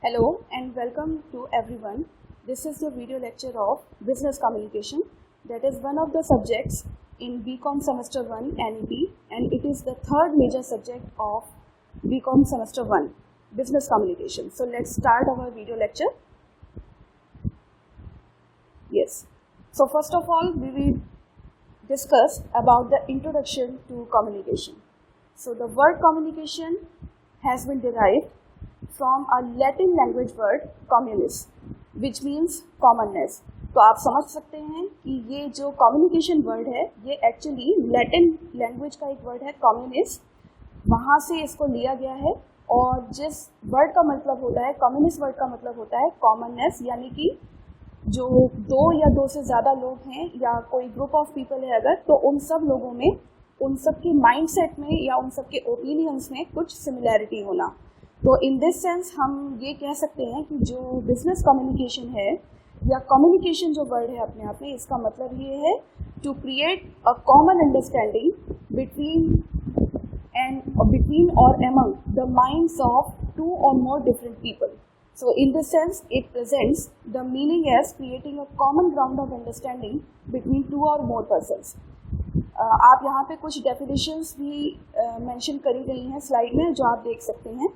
Hello and welcome to everyone. This is the video lecture of Business Communication. That is one of the subjects in BCom Semester 1 NEP, and it is the third major subject of BCom Semester 1, Business Communication. So let's start our video lecture. Yes. So first of all, we will discuss about the introduction to communication. So the word communication has been derived from a Latin language word communis, which means commonness. तो आप समझ सकते हैं कि ये जो communication word है ये actually Latin language का एक word है communis, वहाँ से इसको लिया गया है। और जिस word का मतलब होता है communist word का मतलब होता है commonness, यानी कि जो दो या दो से ज़्यादा लोग हैं या कोई ग्रुप ऑफ पीपल है अगर, तो उन सब लोगों में उन सब के माइंडसेट में या उन सब के ओपिनियंस में कुछ सिमिलैरिटी होना। तो इन दिस सेंस हम ये कह सकते हैं कि जो बिजनेस कम्युनिकेशन है या कम्युनिकेशन जो वर्ड है अपने आप में, इसका मतलब ये है to create a common understanding between और among the minds of two or more different people. So in this sense, it presents the meaning as creating a common ground of understanding between two or more persons. आप यहाँ पे कुछ definitions भी mention करी गई हैं slide में, जो आप देख सकते हैं।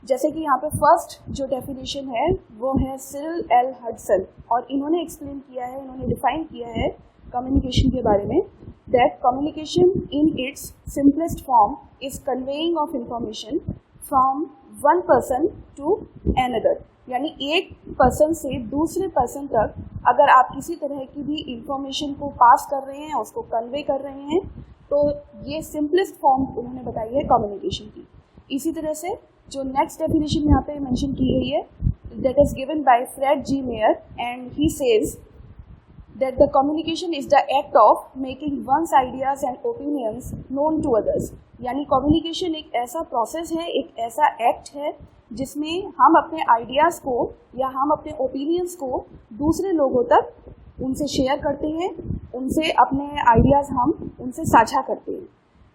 जैसे कि यहाँ पे फर्स्ट जो डेफिनेशन है वो है सिरिल एल हडसन, और इन्होंने एक्सप्लेन किया है, इन्होंने डिफाइन किया है कम्युनिकेशन के बारे में, that communication in its simplest form is conveying of information from one person to another. यानी एक पर्सन से दूसरे पर्सन तक अगर आप किसी तरह की भी इंफॉर्मेशन को पास कर रहे हैं, उसको कन्वे कर रहे हैं, तो ये सिंपलेस्ट फॉर्म उन्होंने बताई है कम्युनिकेशन की। इसी तरह से जो नेक्स्ट डेफिनेशन यहाँ पे मेंशन की गई है, that is given by Fred G Meyer, and he says that the communication is the act of making one's ideas and opinions known to others. यानी communication एक ऐसा प्रोसेस है, एक ऐसा एक्ट है जिसमें हम अपने आइडियाज़ को या हम अपने ओपिनियंस को दूसरे लोगों तक उनसे शेयर करते हैं, उनसे अपने आइडियाज़ हम उनसे साझा करते हैं।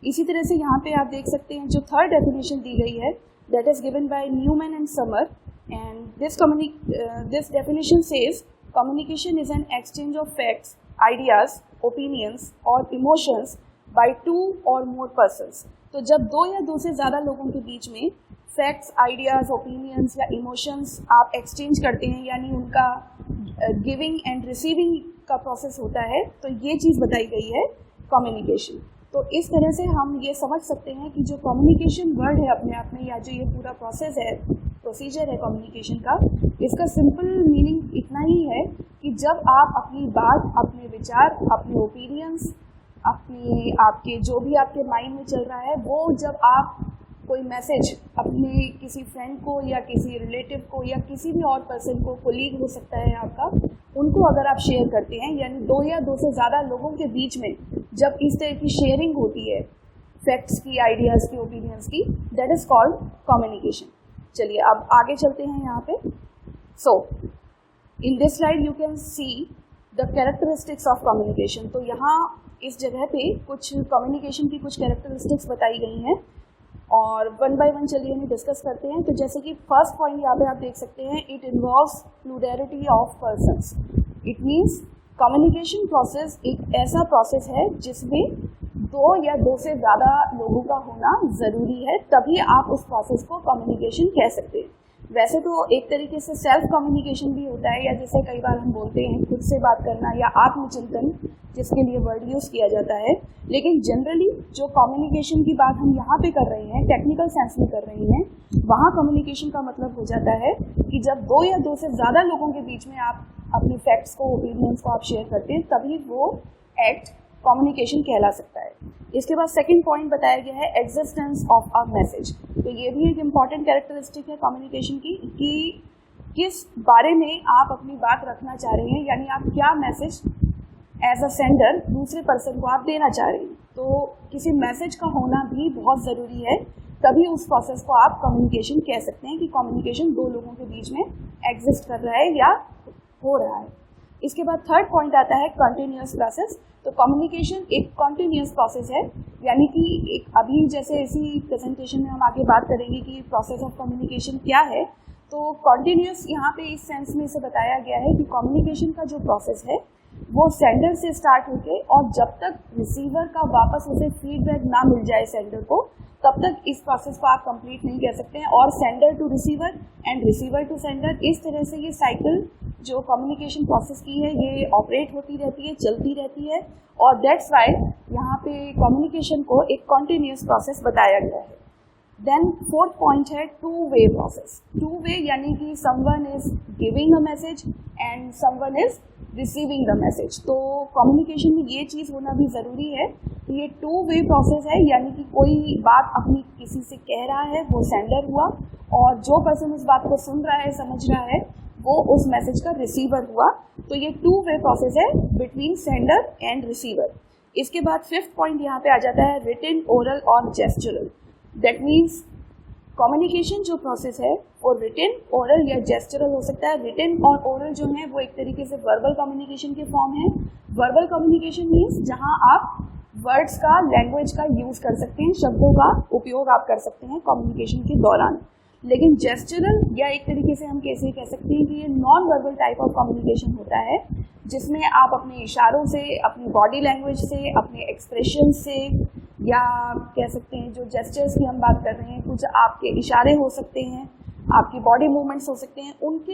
इसी तरह से यहाँ पे आप देख सकते हैं जो थर्ड डेफिनेशन दी गई है, that is given by Newman and Summer, and this definition says communication is an exchange of facts, ideas, opinions और emotions by two or more persons. तो जब दो या दो से ज़्यादा लोगों के बीच में facts, ideas, opinions या emotions आप exchange करते हैं, यानी उनका giving and receiving का process होता है, तो ये चीज़ बताई गई है communication। तो इस तरह से हम ये समझ सकते हैं कि जो कम्युनिकेशन वर्ड है अपने आप में, या जो ये पूरा प्रोसेस है, प्रोसीजर है कम्युनिकेशन का, इसका सिंपल मीनिंग इतना ही है कि जब आप अपनी बात, अपने विचार, अपने ओपिनियंस, आपके जो भी आपके माइंड में चल रहा है, वो जब आप कोई मैसेज अपने किसी फ्रेंड को या किसी रिलेटिव को या किसी भी और पर्सन को, कोलीग हो सकता है आपका, उनको अगर आप शेयर करते हैं, यानी दो या दो से ज़्यादा लोगों के बीच में जब इस तरह की शेयरिंग होती है फैक्ट्स की, आइडियाज़ की, ओपिनियंस की, दैट इज़ कॉल्ड कम्युनिकेशन। चलिए अब आगे चलते हैं यहाँ पे। So in this slide you can see the characteristics of communication. तो यहाँ इस जगह पे कुछ कम्युनिकेशन की कुछ कैरेक्टरिस्टिक्स बताई गई हैं, और वन बाय वन चलिए हमें डिस्कस करते हैं। तो जैसे कि फर्स्ट पॉइंट यहाँ पे आप देख सकते हैं, it involves plurality of persons. It means communication process एक ऐसा प्रोसेस है जिसमें दो या दो से ज़्यादा लोगों का होना ज़रूरी है, तभी आप उस प्रोसेस को कम्युनिकेशन कह सकते हैं। वैसे तो एक तरीके से सेल्फ कम्युनिकेशन भी होता है, या जैसे कई बार हम बोलते हैं खुद से बात करना या आत्मचिंतन, जिसके लिए वर्ड यूज़ किया जाता है। लेकिन जनरली जो कम्युनिकेशन की बात हम यहाँ पे कर रहे हैं, टेक्निकल सेंस में कर रहे हैं, वहाँ कम्युनिकेशन का मतलब हो जाता है कि जब दो या दो से ज़्यादा लोगों के बीच में आप अपनी फैक्ट्स को, ओपिनियंस को आप शेयर करते हैं, तभी वो एक्ट कम्युनिकेशन कहला सकता है। इसके बाद सेकंड पॉइंट बताया गया है एग्जिस्टेंस ऑफ अ मैसेज। तो ये भी एक इम्पॉर्टेंट कैरेक्टरिस्टिक है कम्युनिकेशन की, कि किस बारे में आप अपनी बात रखना चाह रहे हैं, यानी आप क्या मैसेज एज अ सेंडर दूसरे पर्सन को आप देना चाह रहे हैं। तो किसी मैसेज का होना भी बहुत ज़रूरी है, तभी उस प्रोसेस को आप कम्युनिकेशन कह सकते हैं कि कम्युनिकेशन दो लोगों के बीच में एग्जिस्ट कर रहा है या हो रहा है। इसके बाद थर्ड पॉइंट आता है कंटिन्यूअस प्रोसेस। तो कम्युनिकेशन एक कंटिन्यूअस प्रोसेस है, यानी कि एक अभी जैसे इसी प्रेजेंटेशन में हम आगे बात करेंगे कि प्रोसेस ऑफ कम्युनिकेशन क्या है। तो कॉन्टिन्यूस यहाँ पे इस सेंस में इसे बताया गया है कि कम्युनिकेशन का जो प्रोसेस है वो सेंडर से स्टार्ट होके और जब तक रिसीवर का वापस उसे फीडबैक ना मिल जाए सेंडर को, तब तक इस प्रोसेस को आप कंप्लीट नहीं कर सकते हैं। और sender to receiver and receiver to sender, इस तरह से ये साइकिल जो कम्युनिकेशन प्रोसेस की है ये ऑपरेट होती रहती है, चलती रहती है। और दैट्स वाई यहाँ पे कम्युनिकेशन को एक कॉन्टिन्यूस प्रोसेस बताया गया है। देन फोर्थ पॉइंट है two way process. Two way यानी कि someone is giving a message and someone is receiving the message. तो कम्युनिकेशन में ये चीज़ होना भी ज़रूरी है कि ये टू वे प्रोसेस है, यानी कि कोई बात अपनी किसी से कह रहा है, वो सेंडर हुआ, और जो पर्सन उस बात को सुन रहा है, समझ रहा है, वो उस मैसेज का रिसीवर हुआ। तो ये टू वे प्रोसेस है बिटवीन सेंडर एंड रिसीवर। इसके बाद फिफ्थ पॉइंट यहाँ पे आ जाता है रिटन, ओरल और जेस्चरल। दैट मीन्स कम्युनिकेशन जो प्रोसेस है वो रिटन, ओरल या जेस्चरल हो सकता है। रिटन और ओरल जो है वो एक तरीके से वर्बल कम्युनिकेशन के फॉर्म है। वर्बल कम्युनिकेशन मीन्स जहाँ आप वर्ड्स का, लैंग्वेज का यूज़ कर सकते हैं, शब्दों का उपयोग आप कर सकते हैं कम्युनिकेशन के दौरान। लेकिन जेस्चरल या एक तरीके से हम कैसे कह सकते हैं कि ये non verbal type of communication होता है, जिसमें आप अपने इशारों से, अपनी बॉडी लैंग्वेज से, अपने एक्सप्रेशन से, या कह सकते हैं जो जेस्चर्स की हम बात कर रहे हैं, कुछ आपके इशारे हो सकते हैं, आपकी बॉडी मूवमेंट्स हो सकते हैं, उनके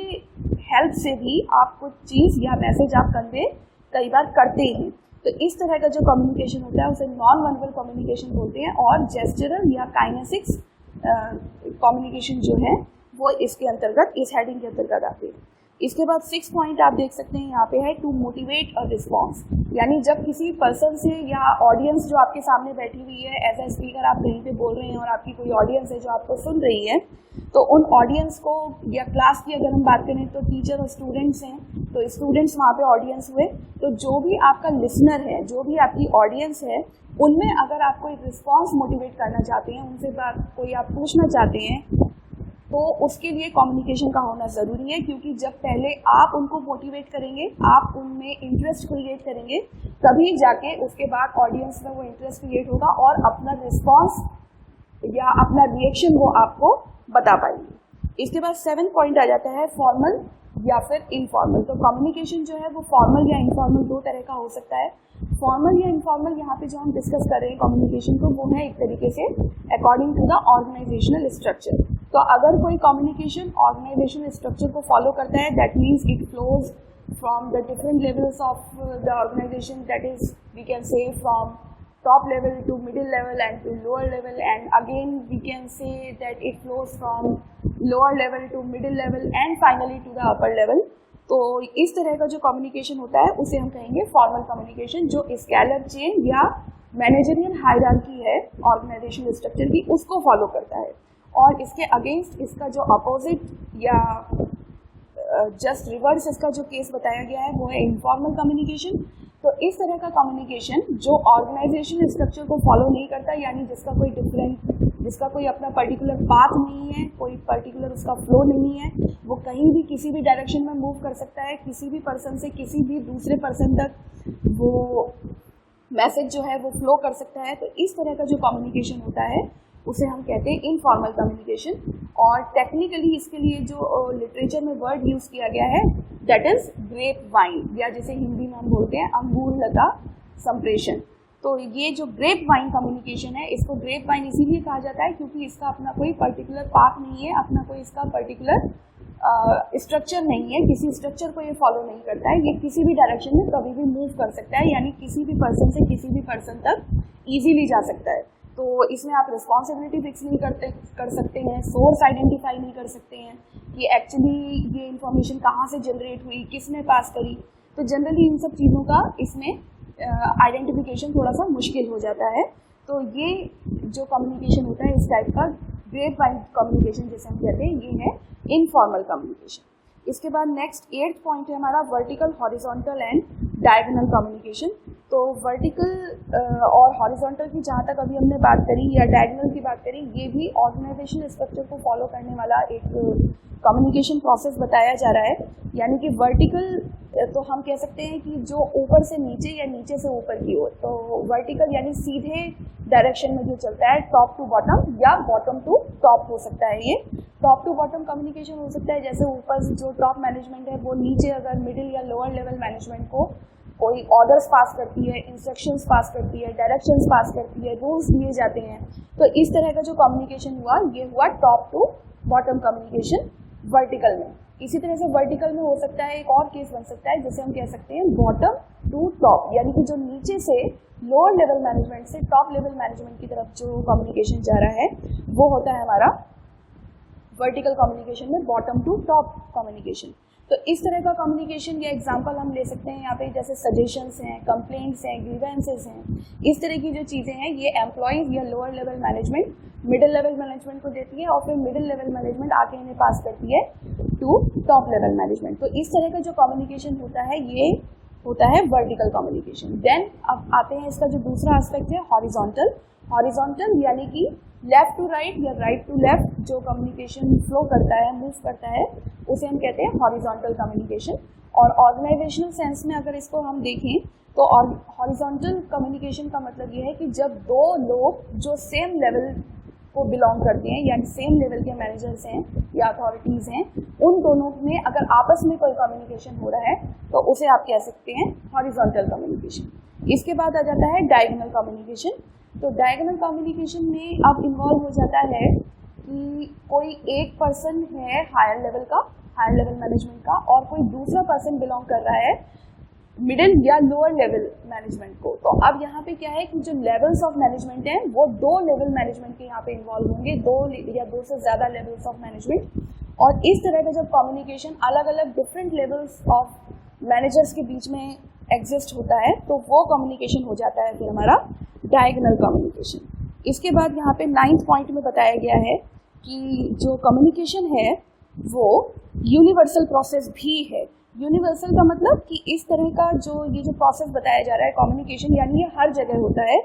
हेल्प से भी आप कुछ चीज़ या मैसेज आप कन्वे कई बार करते हैं। तो इस तरह का जो कम्युनिकेशन होता है उसे नॉन वर्बल कम्युनिकेशन बोलते हैं। और जेस्चरल या काइनेसिक्स कम्युनिकेशन जो है वो इसके अंतर्गत, इस हेडिंग के अंतर्गत आते हैं। इसके बाद सिक्स पॉइंट आप देख सकते हैं यहाँ पे है टू मोटिवेट अ रिस्पॉन्स। यानी जब किसी पर्सन से या ऑडियंस जो आपके सामने बैठी हुई है, एज ए स्पीकर आप कहीं पे बोल रहे हैं और आपकी कोई ऑडियंस है जो आपको सुन रही है, तो उन ऑडियंस को, या क्लास की अगर हम बात करें तो टीचर और स्टूडेंट्स हैं, तो स्टूडेंट्स वहाँ पे ऑडियंस हुए, तो जो भी आपका लिसनर है, जो भी आपकी ऑडियंस है, उनमें अगर आप कोई रिस्पॉन्स मोटिवेट करना चाहते हैं, उनसे बात कोई आप पूछना चाहते हैं, तो उसके लिए कम्युनिकेशन का होना ज़रूरी है। क्योंकि जब पहले आप उनको मोटिवेट करेंगे, आप उनमें इंटरेस्ट क्रिएट करेंगे, तभी जाके उसके बाद ऑडियंस में वो इंटरेस्ट क्रिएट होगा और अपना रिस्पॉन्स या अपना रिएक्शन वो आपको बता पाएंगे। इसके बाद 7 पॉइंट आ जाता है फॉर्मल या फिर इनफॉर्मल। तो कम्युनिकेशन जो है वो फॉर्मल या इनफॉर्मल दो तरह का हो सकता है। फॉर्मल या इनफॉर्मल यहाँ पे जो हम डिस्कस कर रहे हैं कम्युनिकेशन को, वो है एक तरीके से according to the organizational structure. तो अगर कोई कम्युनिकेशन ऑर्गेनाइजेशनल स्ट्रक्चर को फॉलो करता है, that means it flows from the different levels of the organization, that is we can say from top level to middle level and to lower level, and again we can say that it flows from lower level to middle level and finally to the upper level. तो इस तरह का जो communication होता है उसे हम कहेंगे फॉर्मल कम्युनिकेशन, जो स्केलर चेन या मैनेजरियल हायरार्की है ऑर्गेनाइजेशनल स्ट्रक्चर की, उसको फॉलो करता है। और इसके अगेंस्ट इसका जो अपोजिट या जस्ट रिवर्स इसका जो केस बताया गया है वो है इनफॉर्मल कम्युनिकेशन। तो इस तरह का कम्युनिकेशन जो ऑर्गेनाइजेशन स्ट्रक्चर को फॉलो नहीं करता, यानी जिसका कोई डिफरेंट, जिसका कोई अपना पर्टिकुलर पाथ नहीं है, कोई पर्टिकुलर उसका फ्लो नहीं है, वो कहीं भी किसी भी डायरेक्शन में मूव कर सकता है, किसी भी पर्सन से किसी भी दूसरे पर्सन तक वो मैसेज जो है वो फ्लो कर सकता है। तो इस तरह का जो कम्युनिकेशन होता है उसे हम कहते हैं इनफॉर्मल कम्युनिकेशन। और टेक्निकली इसके लिए जो लिटरेचर में वर्ड यूज़ किया गया है दैट इज़ ग्रेप वाइन, या जिसे हिंदी में हम बोलते हैं अंगूर लता संप्रेषण। तो ये जो ग्रेप वाइन कम्युनिकेशन है, इसको ग्रेप वाइन इसीलिए कहा जाता है क्योंकि इसका अपना कोई पर्टिकुलर पाथ नहीं है, अपना कोई इसका पर्टिकुलर स्ट्रक्चर नहीं है, किसी स्ट्रक्चर को ये फॉलो नहीं करता है, ये किसी भी डायरेक्शन में कभी भी मूव कर सकता है, यानी किसी भी पर्सन से किसी भी पर्सन तक ईजीली जा सकता है। तो इसमें आप रिस्पॉन्सिबिलिटी फिक्स नहीं कर सकते हैं, सोर्स आइडेंटिफाई नहीं कर सकते हैं कि एक्चुअली ये इन्फॉर्मेशन कहाँ से जनरेट हुई, किसने पास करी। तो जनरली इन सब चीज़ों का इसमें आइडेंटिफिकेशन थोड़ा सा मुश्किल हो जाता है। तो ये जो कम्युनिकेशन होता है इस टाइप का ग्रेप वाइन कम्युनिकेशन जिसे हम कहते हैं, ये है इनफॉर्मल कम्युनिकेशन। इसके बाद नेक्स्ट 8th पॉइंट है हमारा vertical, horizontal and diagonal communication. तो वर्टिकल और हॉरिजॉन्टल की जहाँ तक अभी हमने बात करी या डायगोनल की बात करी, ये भी ऑर्गेनाइजेशनल स्ट्रक्चर को फॉलो करने वाला एक कम्युनिकेशन प्रोसेस बताया जा रहा है। यानी कि वर्टिकल तो हम कह सकते हैं कि जो ऊपर से नीचे या नीचे से ऊपर की ओर, तो वर्टिकल यानी सीधे डायरेक्शन में जो चलता है, टॉप टू बॉटम या बॉटम टू टॉप हो सकता है। ये टॉप टू बॉटम कम्युनिकेशन हो सकता है, जैसे ऊपर जो टॉप मैनेजमेंट है वो नीचे अगर मिडिल या लोअर लेवल मैनेजमेंट को कोई ऑर्डर्स पास करती है, इंस्ट्रक्शंस पास करती है, डायरेक्शंस पास करती है, रूल्स दिए जाते हैं, तो इस तरह का जो कम्युनिकेशन हुआ ये हुआ top to bottom communication vertical में। इसी तरह से वर्टिकल में हो सकता है एक और केस बन सकता है जिसे हम कह सकते हैं बॉटम टू टॉप, यानी कि जो नीचे से लोअर लेवल मैनेजमेंट से टॉप लेवल मैनेजमेंट की तरफ जो कम्युनिकेशन जा रहा है वो होता है हमारा वर्टिकल कम्युनिकेशन में बॉटम टू टॉप कम्युनिकेशन। तो इस तरह का कम्युनिकेशन या एग्जांपल हम ले सकते हैं यहाँ पे, जैसे सजेशंस हैं, कंप्लेंट्स हैं, ग्रीवेंसेस हैं, इस तरह की जो चीज़ें हैं ये एम्प्लॉयज़ या lower level management middle level management को देती है और फिर मिडिल लेवल मैनेजमेंट आके इन्हें पास करती है टू टॉप लेवल मैनेजमेंट। तो इस तरह का जो कम्युनिकेशन होता है ये होता है वर्टिकल कम्युनिकेशन। देन अब आते हैं इसका जो दूसरा एस्पेक्ट है हॉरिजॉन्टल। हॉरिजॉन्टल यानी कि लेफ्ट टू राइट या राइट टू लेफ्ट जो कम्युनिकेशन फ्लो करता है, मूव करता है, उसे हम कहते हैं हॉरिजॉन्टल कम्युनिकेशन। और ऑर्गेनाइजेशनल सेंस में अगर इसको हम देखें तो हॉरिजॉन्टल कम्युनिकेशन का मतलब ये है कि जब दो लोग जो सेम लेवल को बिलोंग करते हैं यानी सेम लेवल के मैनेजर्स हैं या अथॉरिटीज़ हैं, उन दोनों में अगर आपस में कोई कम्युनिकेशन हो रहा है तो उसे आप कह सकते हैं हॉरिजॉन्टल कम्युनिकेशन। इसके बाद आ जाता है डायगोनल कम्युनिकेशन। तो डायगोनल कम्युनिकेशन में अब इन्वॉल्व हो जाता है कि कोई एक पर्सन है हायर लेवल का, हायर लेवल मैनेजमेंट का, और कोई दूसरा पर्सन बिलोंग कर रहा है मिडिल या लोअर लेवल मैनेजमेंट को। तो अब यहाँ पे क्या है कि जो लेवल्स ऑफ मैनेजमेंट हैं वो दो लेवल मैनेजमेंट के यहाँ पे इन्वॉल्व होंगे, दो से ज़्यादा लेवल्स ऑफ मैनेजमेंट। और इस तरह का जब कम्युनिकेशन अलग अलग डिफरेंट लेवल्स ऑफ मैनेजर्स के बीच में एग्जिस्ट होता है तो वो कम्युनिकेशन हो जाता है फिर हमारा डायगोनल कम्युनिकेशन। इसके बाद यहाँ पे 9th पॉइंट में बताया गया है कि जो कम्युनिकेशन है वो यूनिवर्सल प्रोसेस भी है। यूनिवर्सल का मतलब कि इस तरह का ये जो प्रोसेस बताया जा रहा है कम्युनिकेशन, यानी ये हर जगह होता है,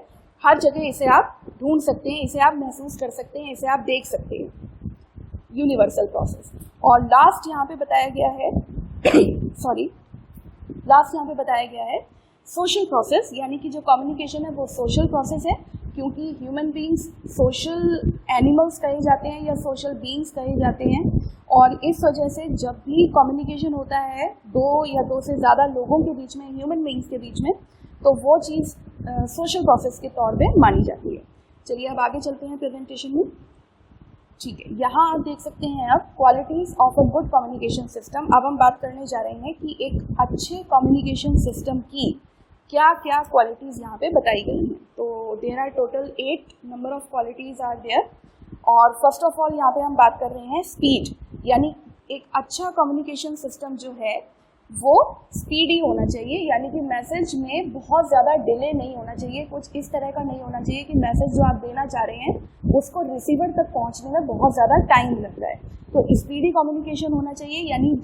हर जगह इसे आप ढूंढ सकते हैं, इसे आप महसूस कर सकते हैं, इसे आप देख सकते हैं, यूनिवर्सल प्रोसेस। और लास्ट यहाँ पे बताया गया है लास्ट यहाँ पे बताया गया है सोशल प्रोसेस, यानी कि जो कम्युनिकेशन है वो सोशल प्रोसेस है, क्योंकि ह्यूमन बींग्स सोशल एनिमल्स कहे जाते हैं या सोशल बींग्स कहे जाते हैं। और इस वजह से जब भी कम्युनिकेशन होता है दो या दो से ज़्यादा लोगों के बीच में, ह्यूमन बींग्स के बीच में, तो वो चीज़ सोशल प्रोसेस के तौर पे मानी जाती है। चलिए अब आगे चलते हैं प्रेजेंटेशन में। ठीक है, यहाँ आप देख सकते हैं अब qualities of a good communication system. अब हम बात करने जा रहे हैं कि एक अच्छे कम्युनिकेशन सिस्टम की क्या क्या क्वालिटीज़ यहाँ पे बताई गई हैं। तो there are total 8 number of qualities are there. और फर्स्ट ऑफ ऑल यहाँ पे हम बात कर रहे हैं स्पीड, यानी एक अच्छा कम्युनिकेशन सिस्टम जो है वो स्पीडी होना चाहिए, यानी कि मैसेज में बहुत ज़्यादा डिले नहीं होना चाहिए, कुछ इस तरह का नहीं होना चाहिए कि मैसेज जो आप देना चाह रहे हैं उसको रिसीवर तक पहुंचने में बहुत ज़्यादा टाइम लग रहा है। तो स्पीडी कम्युनिकेशन होना चाहिए, यानी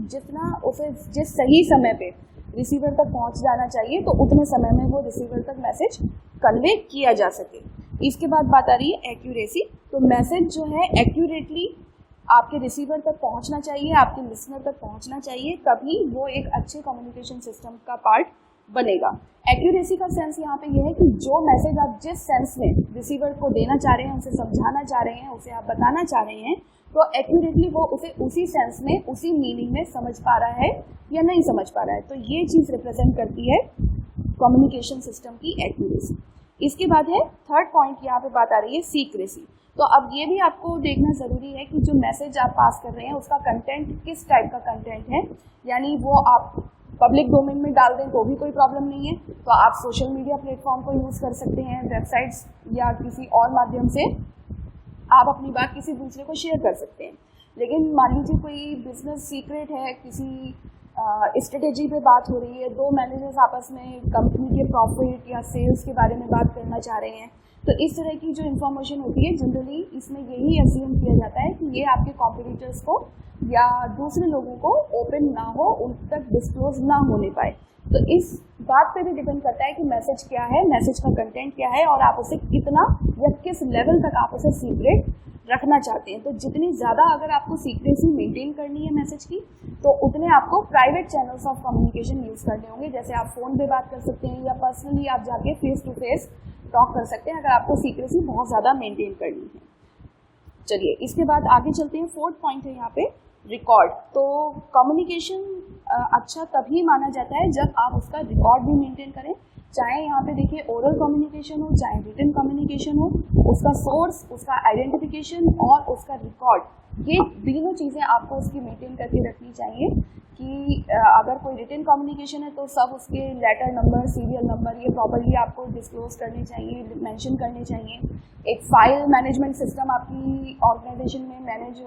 जितना उसे जिस सही समय पे रिसीवर तक पहुंच जाना चाहिए तो उतने समय में वो रिसीवर तक मैसेज कन्वे किया जा सके। इसके बाद बात आ रही है एक्यूरेसी। तो मैसेज जो है एक्यूरेटली आपके रिसीवर तक पहुंचना चाहिए, आपके लिसनर तक पहुंचना चाहिए, तभी वो एक अच्छे कम्युनिकेशन सिस्टम का पार्ट बनेगा। एक्यूरेसी का सेंस यहाँ पे ये है कि जो मैसेज आप जिस सेंस में रिसीवर को देना चाह रहे हैं, उसे समझाना चाह रहे हैं, उसे आप बताना चाह रहे हैं, तो एक्यूरेटली वो उसे उसी सेंस में, उसी मीनिंग में समझ पा रहा है या नहीं समझ पा रहा है। तो ये चीज़ रिप्रेजेंट करती है कम्युनिकेशन सिस्टम की एक्यूरेसी। इसके बाद है थर्ड पॉइंट, यहाँ पे बात आ रही है सीक्रेसी। तो अब ये भी आपको देखना ज़रूरी है कि जो मैसेज आप पास कर रहे हैं उसका कंटेंट किस टाइप का कंटेंट है, यानी वो आप पब्लिक डोमेन में डाल दें तो भी कोई प्रॉब्लम नहीं है, तो आप सोशल मीडिया प्लेटफॉर्म को यूज़ कर सकते हैं, वेबसाइट्स या किसी और माध्यम से आप अपनी बात किसी दूसरे को शेयर कर सकते हैं। लेकिन मान लीजिए कोई बिजनेस सीक्रेट है, किसी स्ट्रेटेजी पे बात हो रही है, दो मैनेजर्स आपस में कंपनी के प्रॉफिट या सेल्स के बारे में बात करना चाह रहे हैं, तो इस तरह की जो इन्फॉर्मेशन होती है जनरली इसमें यही अज्यूम किया जाता है कि ये आपके कॉम्पिटिटर्स को या दूसरे लोगों को ओपन ना हो, उन तक डिस्क्लोज ना होने पाए। तो इस बात पे भी डिपेंड करता है कि मैसेज क्या है, मैसेज का कंटेंट क्या है और आप उसे कितना या किस लेवल तक आप उसे सीक्रेट रखना चाहते हैं। तो जितनी ज़्यादा अगर आपको सीक्रेसी मेंटेन करनी है मैसेज की, तो उतने आपको private channels of communication use करने होंगे। जैसे आप फ़ोन पे बात कर सकते हैं या पर्सनली आप जाके फेस टू फेस टॉक कर सकते हैं अगर आपको सीक्रेसी बहुत ज़्यादा मेंटेन करनी है। चलिए इसके बाद आगे चलते हैं। फोर्थ पॉइंट है यहाँ पे रिकॉर्ड। तो कम्युनिकेशन अच्छा तभी माना जाता है जब आप उसका रिकॉर्ड भी मेंटेन करें, चाहे यहाँ पे देखिए ओरल कम्युनिकेशन हो चाहे रिटन कम्युनिकेशन हो, उसका सोर्स, उसका आइडेंटिफिकेशन और उसका रिकॉर्ड, ये तीनों चीज़ें आपको उसकी मेंटेन करके रखनी चाहिए कि अगर कोई रिटन कम्युनिकेशन है तो सब उसके लेटर नंबर, सीरियल नंबर ये प्रॉपर्ली आपको डिस्क्लोज करने चाहिए, मेंशन करने चाहिए। एक फाइल मैनेजमेंट सिस्टम आपकी ऑर्गेनाइजेशन में मैनेज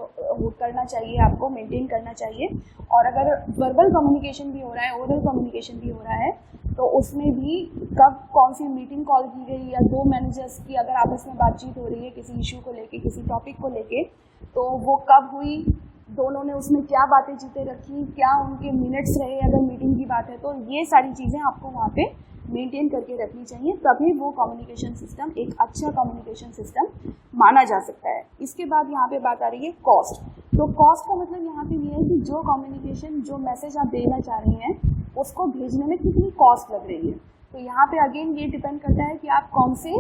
करना चाहिए, आपको मेंटेन करना चाहिए। और अगर वर्बल कम्युनिकेशन भी हो रहा है, ओरल कम्युनिकेशन भी हो रहा है, तो उसमें भी कब कौन सी मीटिंग कॉल की गई या दो मैनेजर्स की अगर आपस में बातचीत हो रही है किसी इशू को लेके, किसी टॉपिक को लेके, तो वो कब हुई, दोनों ने उसमें क्या बातें चीतें रखी, क्या उनके मिनट्स रहे अगर मीटिंग की बात है, तो ये सारी चीज़ें आपको वहाँ पे मेंटेन करके रखनी चाहिए, तभी वो कम्युनिकेशन सिस्टम एक अच्छा कम्युनिकेशन सिस्टम माना जा सकता है। इसके बाद यहाँ पे बात आ रही है कॉस्ट। तो कॉस्ट का मतलब यहाँ पे ये है कि जो कम्युनिकेशन, जो मैसेज आप देना चाह रही हैं उसको भेजने में कितनी कॉस्ट लग रही है। तो यहाँ पे अगेन ये डिपेंड करता है कि आप कौन से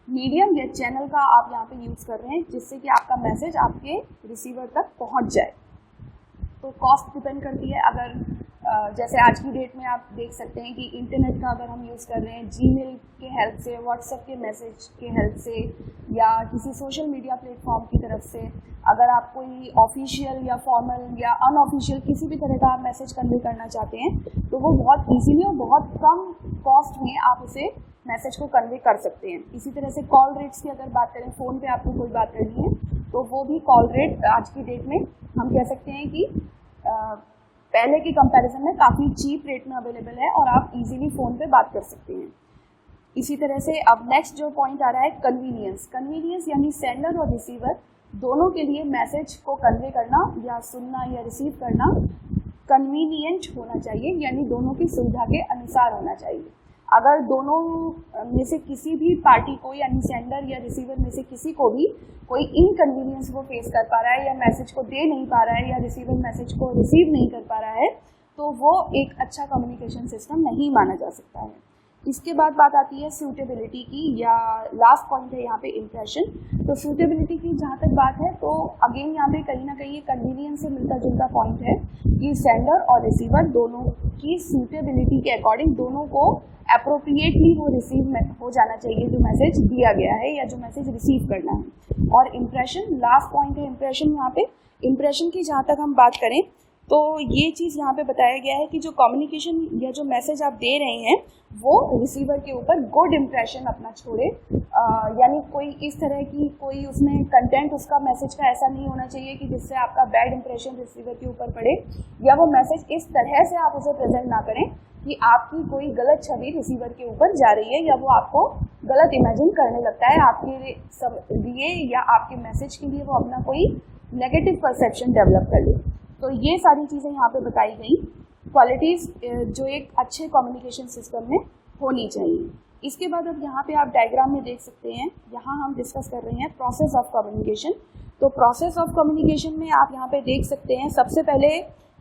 मीडियम या चैनल का आप यहाँ पे यूज़ कर रहे हैं जिससे कि आपका मैसेज आपके रिसीवर तक पहुँच जाए। तो कॉस्ट डिपेंड करती है। अगर जैसे आज की डेट में आप देख सकते हैं कि इंटरनेट का अगर हम यूज़ कर रहे हैं जीमेल के हेल्प से, व्हाट्सएप के मैसेज के हेल्प से या किसी सोशल मीडिया प्लेटफॉर्म की तरफ से, अगर आप कोई ऑफिशियल या फॉर्मल या अनऑफिशियल किसी भी तरह का आप मैसेज कन्वे करना चाहते हैं तो वो बहुत ईजीली और बहुत कम कॉस्ट में आप उसे मैसेज को कन्वे कर सकते हैं। इसी तरह से कॉल रेट्स की अगर बात करें, फ़ोन पे आपको कोई बात करनी है तो वो भी कॉल रेट आज की डेट में हम कह सकते हैं कि पहले की कंपैरिजन में काफ़ी चीप रेट में अवेलेबल है और आप इजीली फ़ोन पे बात कर सकते हैं। इसी तरह से अब नेक्स्ट जो पॉइंट आ रहा है कन्वीनियंस। कन्वीनियंस यानी सेंडर और रिसीवर दोनों के लिए मैसेज को कन्वे करना या सुनना या रिसीव करना कन्वीनियंट होना चाहिए, यानी दोनों की सुविधा के अनुसार होना चाहिए। अगर दोनों में से किसी भी पार्टी को यानी सेंडर या रिसीवर में से किसी को भी कोई इनकन्वीनियंस को फेस कर पा रहा है या मैसेज को दे नहीं पा रहा है या रिसीवर मैसेज को रिसीव नहीं कर पा रहा है तो वो एक अच्छा कम्युनिकेशन सिस्टम नहीं माना जा सकता है। इसके बाद बात आती है सूटेबिलिटी की, या लास्ट पॉइंट है यहाँ पे इम्प्रेशन। तो सूटेबिलिटी की जहाँ तक बात है तो अगेन यहाँ पे कहीं ना कहीं कन्वीनियंस से मिलता जुलता पॉइंट है कि सेंडर और रिसीवर दोनों की सूटेबिलिटी के अकॉर्डिंग दोनों को अप्रोप्रिएटली वो रिसीव हो जाना चाहिए जो मैसेज दिया गया है या जो मैसेज रिसीव करना है। और इम्प्रेशन लास्ट पॉइंट है इम्प्रेशन। यहाँ पे इम्प्रेशन की जहाँ तक हम बात करें तो ये चीज़ यहाँ पे बताया गया है कि जो कम्युनिकेशन या जो मैसेज आप दे रहे हैं वो रिसीवर के ऊपर गुड इम्प्रेशन अपना छोड़े, यानी कोई इस तरह की कोई उसमें कंटेंट उसका मैसेज का ऐसा नहीं होना चाहिए कि जिससे आपका बैड इम्प्रेशन रिसीवर के ऊपर पड़े, या वो मैसेज इस तरह से आप उसे प्रेजेंट ना करें कि आपकी कोई गलत छवि रिसीवर के ऊपर जा रही है या वो आपको गलत इमेजिन करने लगता है आपके लिए या आपके मैसेज के लिए वो अपना कोई नेगेटिव परसेप्शन डेवलप कर ले। तो ये सारी चीज़ें यहाँ पे बताई गई क्वालिटीज़ जो एक अच्छे कम्युनिकेशन सिस्टम में होनी चाहिए। इसके बाद अब यहाँ पे आप डायग्राम में देख सकते हैं, यहाँ हम डिस्कस कर रहे हैं प्रोसेस ऑफ कम्युनिकेशन। तो प्रोसेस ऑफ कम्युनिकेशन में आप यहाँ पे देख सकते हैं सबसे पहले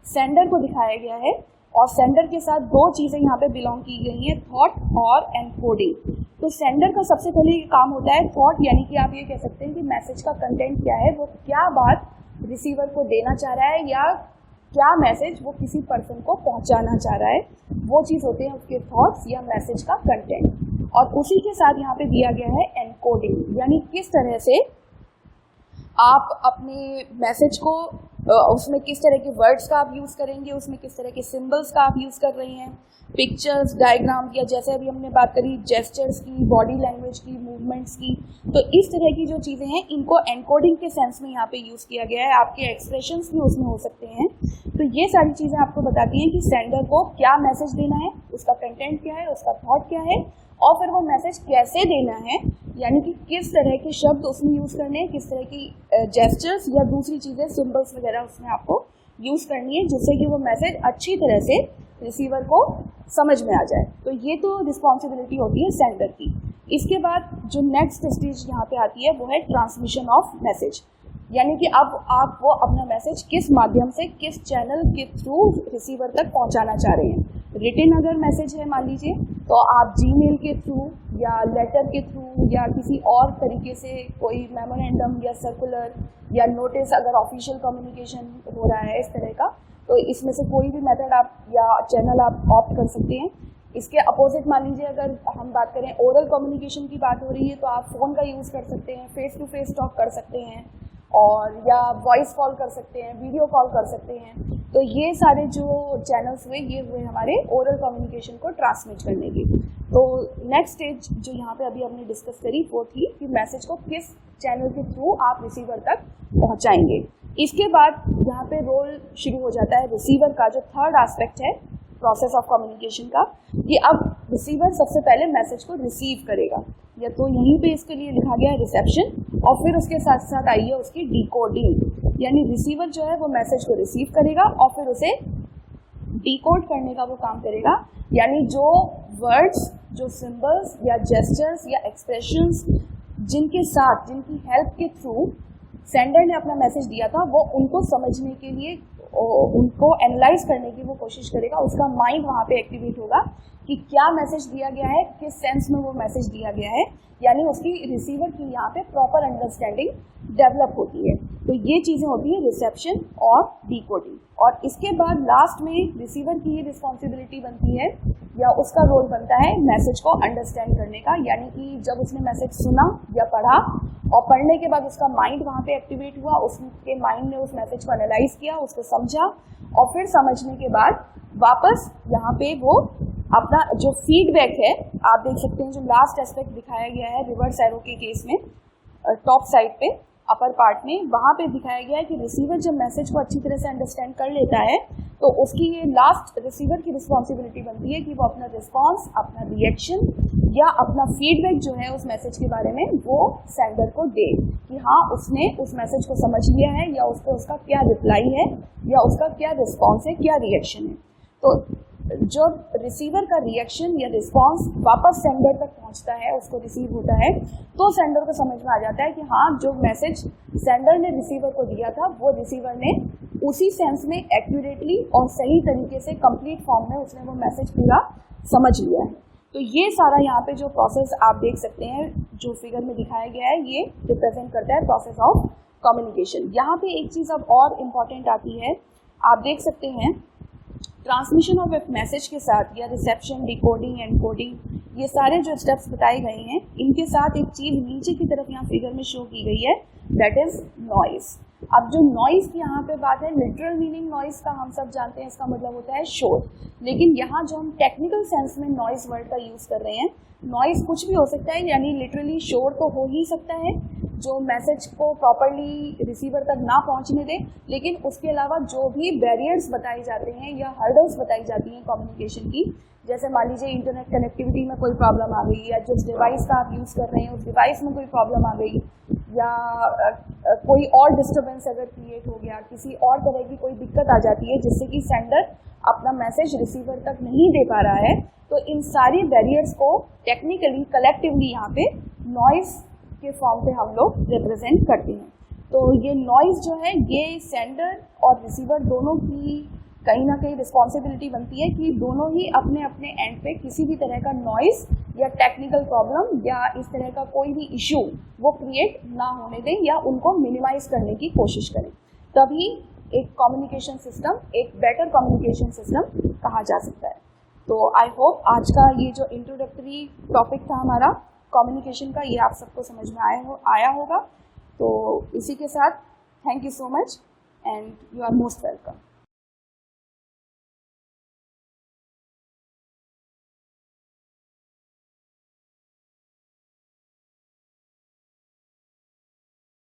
सेंडर को दिखाया गया है और सेंडर के साथ दो चीज़ें यहाँ पे बिलोंग की गई हैं, थॉट और एनकोडिंग। तो सेंडर का सबसे पहले काम होता है थॉट, यानी कि आप ये कह सकते हैं कि मैसेज का कंटेंट क्या है, वो क्या बात रिसीवर को देना चाह रहा है या क्या मैसेज वो किसी पर्सन को पहुंचाना चाह रहा है, वो चीज़ होते हैं उसके थॉट्स या मैसेज का कंटेंट। और उसी के साथ यहाँ पे दिया गया है एनकोडिंग, यानी किस तरह से आप अपने मैसेज को उसमें किस तरह के वर्ड्स का आप यूज़ करेंगे, उसमें किस तरह के सिंबल्स का आप यूज़ कर रहे हैं, पिक्चर्स, डायग्राम, या जैसे अभी हमने बात करी जेस्चर्स की, बॉडी लैंग्वेज की, मूवमेंट्स की, तो इस तरह की जो चीज़ें हैं इनको एनकोडिंग के सेंस में यहाँ पे यूज़ किया गया है। आपके एक्सप्रेशंस भी उसमें हो सकते हैं। तो ये सारी चीज़ें आपको बताती हैं कि सेंडर को क्या मैसेज देना है, उसका कंटेंट क्या है, उसका थॉट क्या है, और फिर वो मैसेज कैसे देना है, यानी कि किस तरह के शब्द उसमें यूज़ करने हैं, किस तरह की जेस्चर्स या दूसरी चीज़ें, सिंबल्स वगैरह उसमें आपको यूज़ करनी है जिससे कि वो मैसेज अच्छी तरह से रिसीवर को समझ में आ जाए। तो ये तो रिस्पॉन्सिबिलिटी होती है सेंडर की। इसके बाद जो नेक्स्ट स्टेज यहाँ पे आती है वो है ट्रांसमिशन ऑफ मैसेज। यानी कि अब आप वो अपना मैसेज किस माध्यम से, किस चैनल के थ्रू रिसीवर तक पहुंचाना चाह रहे हैं। रिटन अगर मैसेज है मान लीजिए, तो आप जीमेल के थ्रू या लेटर के थ्रू या किसी और तरीके से कोई मेमोरेंडम या सर्कुलर या नोटिस, अगर ऑफिशियल कम्युनिकेशन हो रहा है इस तरह का, तो इसमें से कोई भी मेथड आप या चैनल आप ऑप्ट कर सकते हैं। इसके अपोजिट मान लीजिए अगर हम बात करें ओरल कम्युनिकेशन की बात हो रही है, तो आप फ़ोन का यूज़ कर सकते हैं, फेस टू फेस टॉक कर सकते हैं, और या वॉइस कॉल कर सकते हैं, वीडियो कॉल कर सकते हैं। तो ये सारे जो चैनल्स हुए, ये हुए हमारे ओरल कम्युनिकेशन को ट्रांसमिट करने के। तो नेक्स्ट स्टेज जो यहाँ पे अभी हमने डिस्कस करी वो थी कि मैसेज को किस चैनल के थ्रू आप रिसीवर तक पहुँचाएंगे। इसके बाद यहाँ पे रोल शुरू हो जाता है रिसीवर का, जो थर्ड एस्पेक्ट है प्रोसेस ऑफ कम्युनिकेशन का, कि अब रिसीवर सबसे पहले मैसेज को रिसीव करेगा, या तो यहीं पे इसके लिए लिखा गया है रिसेप्शन, और फिर उसके साथ साथ आई है उसकी डिकोडिंग, यानी रिसीवर जो है वो मैसेज को रिसीव करेगा और फिर उसे डिकोड करने का वो काम करेगा, यानी जो वर्ड्स, जो सिंबल्स या जेस्चर्स या एक्सप्रेशंस जिनके साथ, जिनकी हेल्प के थ्रू सेंडर ने अपना मैसेज दिया था, वो उनको समझने के लिए, उनको एनालाइज करने की वो कोशिश करेगा। उसका माइंड वहाँ पे एक्टिवेट होगा कि क्या मैसेज दिया गया है, किस सेंस में वो मैसेज दिया गया है, यानी उसकी रिसीवर की यहाँ पे प्रॉपर अंडरस्टैंडिंग डेवलप होती है। तो ये चीज़ें होती हैं रिसेप्शन और डिकोडिंग। और इसके बाद लास्ट में रिसीवर की ये रिस्पॉन्सिबिलिटी बनती है या उसका रोल बनता है मैसेज को अंडरस्टैंड करने का, यानी कि जब उसने मैसेज सुना या पढ़ा और पढ़ने के बाद उसका माइंड वहाँ पे एक्टिवेट हुआ, उसके माइंड ने उस मैसेज को एनालाइज किया, उसको समझा, और फिर समझने के बाद वापस यहाँ पे वो अपना जो फीडबैक है, आप देख सकते हैं जो लास्ट एस्पेक्ट दिखाया गया है रिवर्स एरो के केस में, टॉप साइड पे अपर पार्ट में, वहाँ पे दिखाया गया है कि रिसीवर जब मैसेज को अच्छी तरह से अंडरस्टैंड कर लेता है, तो उसकी ये लास्ट रिसीवर की रिस्पॉन्सिबिलिटी बनती है कि वो अपना रिस्पॉन्स, अपना रिएक्शन या अपना फीडबैक जो है उस मैसेज के बारे में वो सेंडर को दे, कि हाँ उसने उस मैसेज को समझ लिया है, या उस पर उसका क्या रिप्लाई है, या उसका क्या रिस्पॉन्स है, क्या रिएक्शन है। तो जब रिसीवर का रिएक्शन या रिस्पॉन्स वापस सेंडर तक पहुंचता है, उसको रिसीव होता है, तो सेंडर को समझ में आ जाता है कि हाँ जो मैसेज सेंडर ने रिसीवर को दिया था वो रिसीवर ने उसी सेंस में एक्यूरेटली और सही तरीके से कंप्लीट फॉर्म में उसने वो मैसेज पूरा समझ लिया है। तो ये सारा यहाँ पे जो प्रोसेस आप देख सकते हैं जो फिगर में दिखाया गया है, ये रिप्रेजेंट करता है प्रोसेस ऑफ कम्युनिकेशन। यहाँ पे एक चीज़ अब और इम्पॉर्टेंट आती है, आप देख सकते हैं ट्रांसमिशन ऑफ एक मैसेज के साथ या रिसेप्शन, डिकोडिंग, एनकोडिंग, ये सारे जो स्टेप्स बताए गए हैं, इनके साथ एक चीज़ नीचे की तरफ यहाँ फिगर में शो की गई है, दैट इज नॉइस। अब जो नॉइस की यहाँ पे बात है, लिटरल मीनिंग नॉइस का हम सब जानते हैं, इसका मतलब होता है शोर, लेकिन यहाँ जो हम टेक्निकल सेंस में नॉइस वर्ड का यूज़ कर रहे हैं, नॉइस कुछ भी हो सकता है, यानी लिटरली शोर तो हो ही सकता है जो मैसेज को प्रॉपरली रिसीवर तक ना पहुंचने दे, लेकिन उसके अलावा जो भी बैरियर्स बताए जाते हैं या हर्डल्स बताई जाती हैं कम्युनिकेशन की, जैसे मान लीजिए इंटरनेट कनेक्टिविटी में कोई प्रॉब्लम आ गई, या जिस डिवाइस का आप यूज़ कर रहे हैं उस डिवाइस में कोई प्रॉब्लम आ गई, या कोई और डिस्टर्बेंस अगर क्रिएट हो गया, किसी और तरह की कोई दिक्कत आ जाती है जिससे कि सेंडर अपना मैसेज रिसीवर तक नहीं दे पा रहा है, तो इन सारी बैरियर्स को टेक्निकली कलेक्टिवली यहाँ पे नॉइस के फॉर्म पे हम लोग रिप्रेजेंट करते हैं। तो ये नॉइस जो है, ये सेंडर और रिसीवर दोनों की कहीं ना कहीं रिस्पॉन्सिबिलिटी बनती है कि दोनों ही अपने अपने एंड पे किसी भी तरह का नॉइस या टेक्निकल प्रॉब्लम या इस तरह का कोई भी इशू वो क्रिएट ना होने दें या उनको मिनिमाइज करने की कोशिश करें, तभी एक कम्युनिकेशन सिस्टम एक बेटर कम्युनिकेशन सिस्टम कहा जा सकता है। तो आई होप आज का ये जो इंट्रोडक्टरी टॉपिक था हमारा कम्युनिकेशन का, ये आप सबको समझ में आया होगा। तो इसी के साथ thank you so much and you are most welcome.